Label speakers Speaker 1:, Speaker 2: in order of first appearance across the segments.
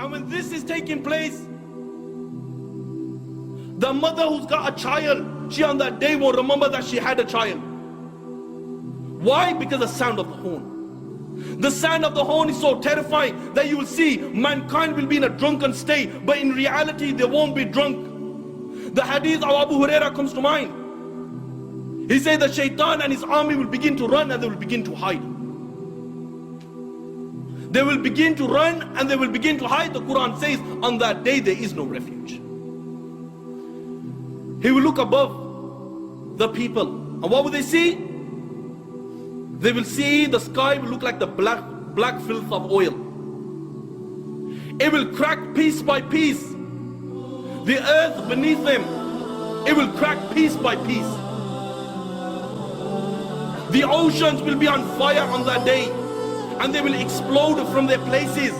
Speaker 1: And when this is taking place, the mother who's got a child, she on that day won't remember that she had a child. Why? Because the sound of the horn. The sound of the horn is so terrifying that you will see mankind will be in a drunken state, but in reality they won't be drunk. The hadith of Abu Huraira comes to mind. He said that Shaitan and his army will begin to run and they will begin to hide. They will begin to run and they will begin to hide. The Quran says on that day there is no refuge. He will look above the people, and what will they see? They will see the sky will look like the black filth of oil. It will crack piece by piece. The earth beneath them, it will crack piece by piece. The oceans will be on fire on that day, and they will explode from their places.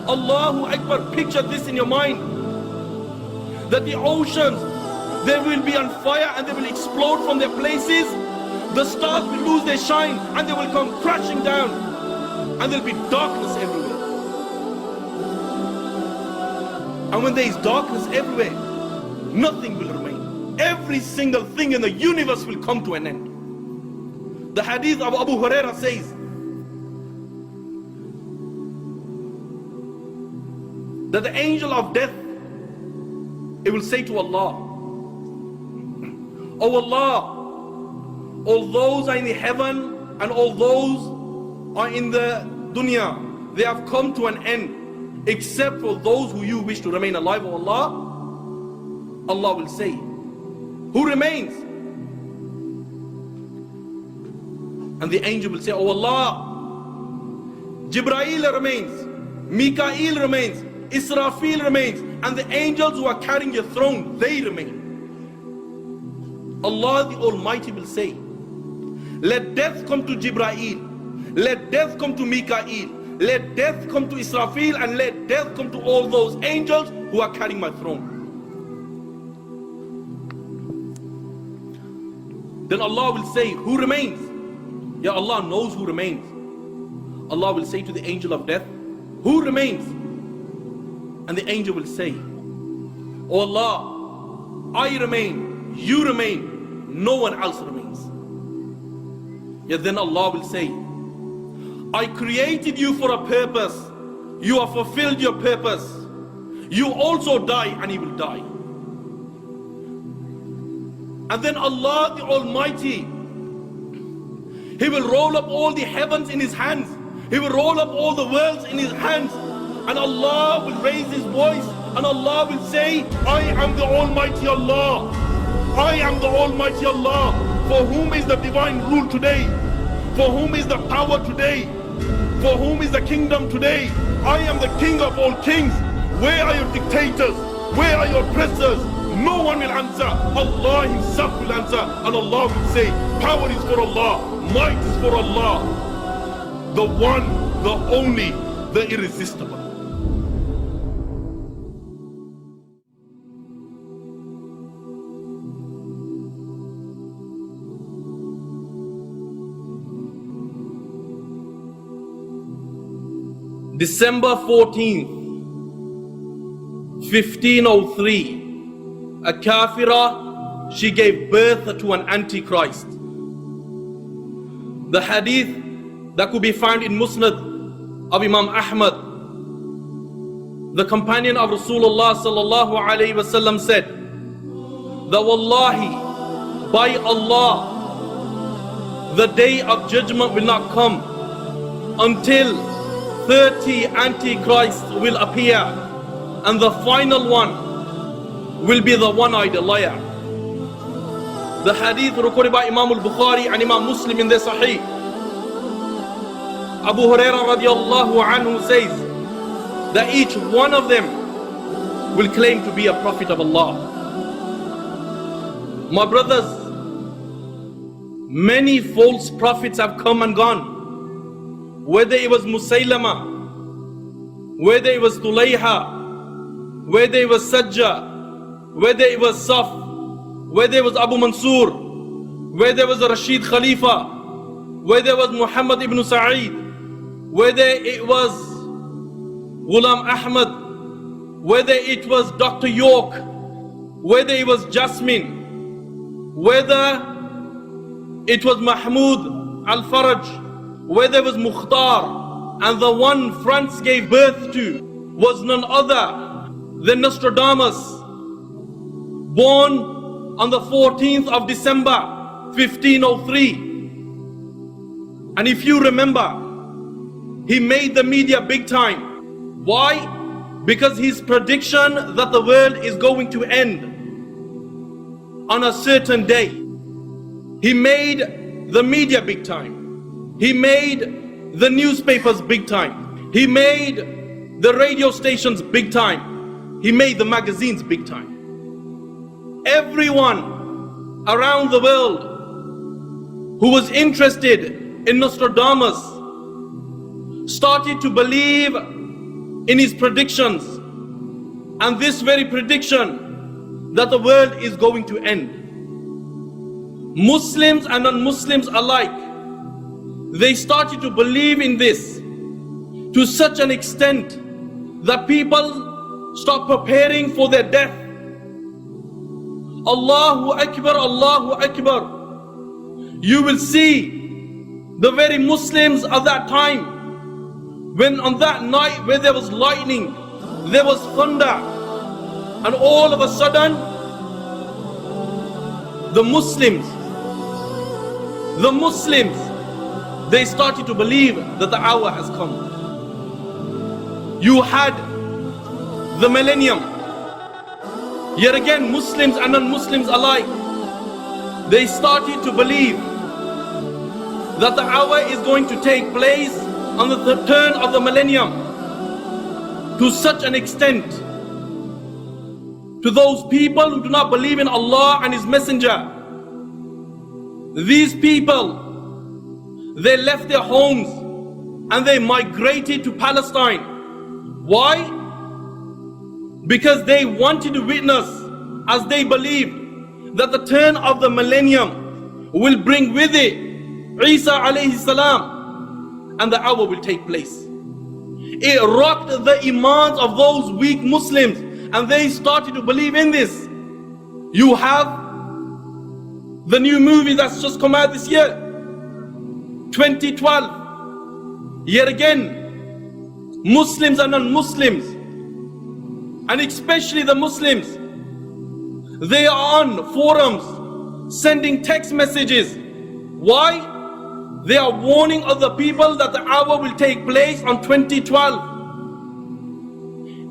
Speaker 1: Allahu Akbar, picture this in your mind, that the oceans, they will be on fire and they will explode from their places. The stars will lose their shine and they will come crashing down, and there will be darkness everywhere. And when there is darkness everywhere, nothing will remain. Every single thing in the universe will come to an end. The hadith of Abu Huraira says that the angel of death, it will say to Allah, "Oh Allah, all those are in the heaven and all those are in the dunya, they have come to an end, except for those who you wish to remain alive, O Allah." Allah will say, "Who remains?" And the angel will say, "Oh Allah, Jibreel remains, Mikael remains, Israfil remains, and the angels who are carrying your throne, they remain." Allah the Almighty will say, "Let death come to Jibreel, let death come to Mikael, let death come to Israfil, and let death come to all those angels who are carrying my throne." Then Allah will say, "Who remains?" Ya Allah knows who remains. Allah will say to the angel of death, "Who remains?" And the angel will say, "Oh Allah, I remain, you remain, no one else remains." Yet then Allah will say, "I created you for a purpose, you have fulfilled your purpose, you also die and you will die." And then Allah the Almighty, He will roll up all the heavens in His hands, He will roll up all the worlds in His hands, and Allah will raise His voice and Allah will say, "I am the Almighty Allah, I am the Almighty Allah, for whom is the divine rule today, for whom is the power today, for whom is the kingdom today. I am the King of all kings. Where are your dictators? Where are your oppressors?" No one will answer. Allah Himself will answer, and Allah will say, "Power is for Allah, might is for Allah, the one, the only, the irresistible." December 14th, 1503, a kafira, she gave birth to an antichrist. The hadith that could be found in Musnad of Imam Ahmad, the companion of Rasulullah sallallahu alayhi wasallam said that, "Wallahi, by Allah, the day of judgment will not come until 30 antichrists will appear, and the final one will be the one-eyed liar." The hadith recorded by Imam al-Bukhari and Imam Muslim in their Sahih. Abu Huraira radiallahu anhu says that each one of them will claim to be a prophet of Allah. My brothers, many false prophets have come and gone. Whether it was Musaylama, whether it was Tulayha, whether it was Sajjah, whether it was Saf, whether it was Abu Mansur, whether it was Rashid Khalifa, whether it was Muhammad ibn Sa'id, whether it was Ghulam Ahmad, whether it was Dr. York, whether it was Jasmine, whether it was Mahmoud Al-Faraj, whether it was Mukhtar, and the one France gave birth to was none other than Nostradamus, born on the 14th of December 1503. And if you remember, he made the media big time. Why? Because his prediction that the world is going to end on a certain day. He made the media big time. He made the newspapers big time. He made the radio stations big time. He made the magazines big time. Everyone around the world who was interested in Nostradamus started to believe in his predictions, and this very prediction that the world is going to end. Muslims and non-Muslims alike, they started to believe in this to such an extent that people start preparing for their death. Allahu Akbar, Allahu Akbar. You will see the very Muslims of that time, when on that night where there was lightning, there was thunder, and all of a sudden the Muslims, they started to believe that the hour has come. You had the millennium. Yet again, Muslims and non-Muslims alike, they started to believe that the hour is going to take place on the turn of the millennium, to such an extent to those people who do not believe in Allah and His Messenger. These people, they left their homes and they migrated to Palestine. Why? Because they wanted to witness, as they believed, that the turn of the millennium will bring with it Isa alayhi salam, and the hour will take place. It rocked the imans of those weak Muslims, and they started to believe in this. You have the new movie that's just come out this year, 2012. Yet again, Muslims and non-Muslims, and especially the Muslims, they are on forums sending text messages. Why? They are warning other people that the hour will take place on 2012.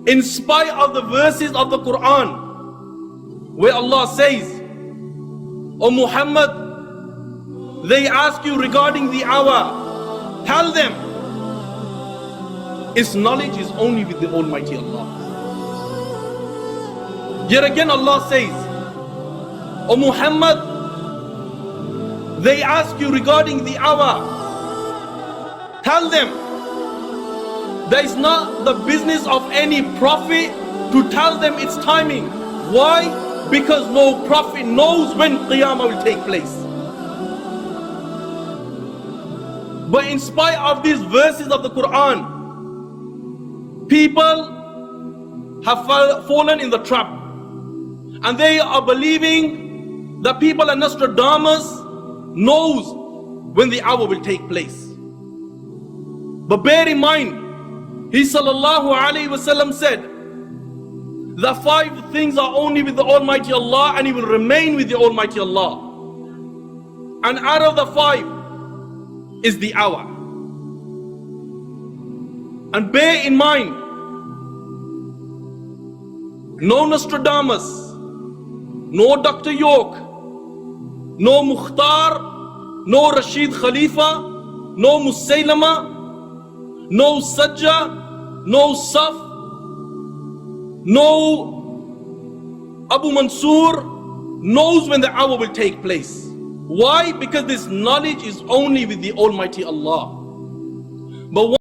Speaker 1: In spite of the verses of the Quran, where Allah says, "O Muhammad, they ask you regarding the hour, tell them, its knowledge is only with the Almighty Allah." Yet again Allah says, "O Muhammad, they ask you regarding the hour, tell them, that is not the business of any prophet to tell them its timing." Why? Because no prophet knows when Qiyamah will take place. But in spite of these verses of the Quran, people have fallen in the trap, and they are believing that people and Nostradamus knows when the hour will take place. But bear in mind, he sallallahu alaihi wasallam said, the 5 things are only with the Almighty Allah, and He will remain with the Almighty Allah. And out of the 5 is the hour. And bear in mind, no Nostradamus, no Dr. York, no Mukhtar, no Rashid Khalifa, no Musaylama, no Sajja, no Saf, no Abu Mansur knows when the hour will take place. Why? Because this knowledge is only with the Almighty Allah. But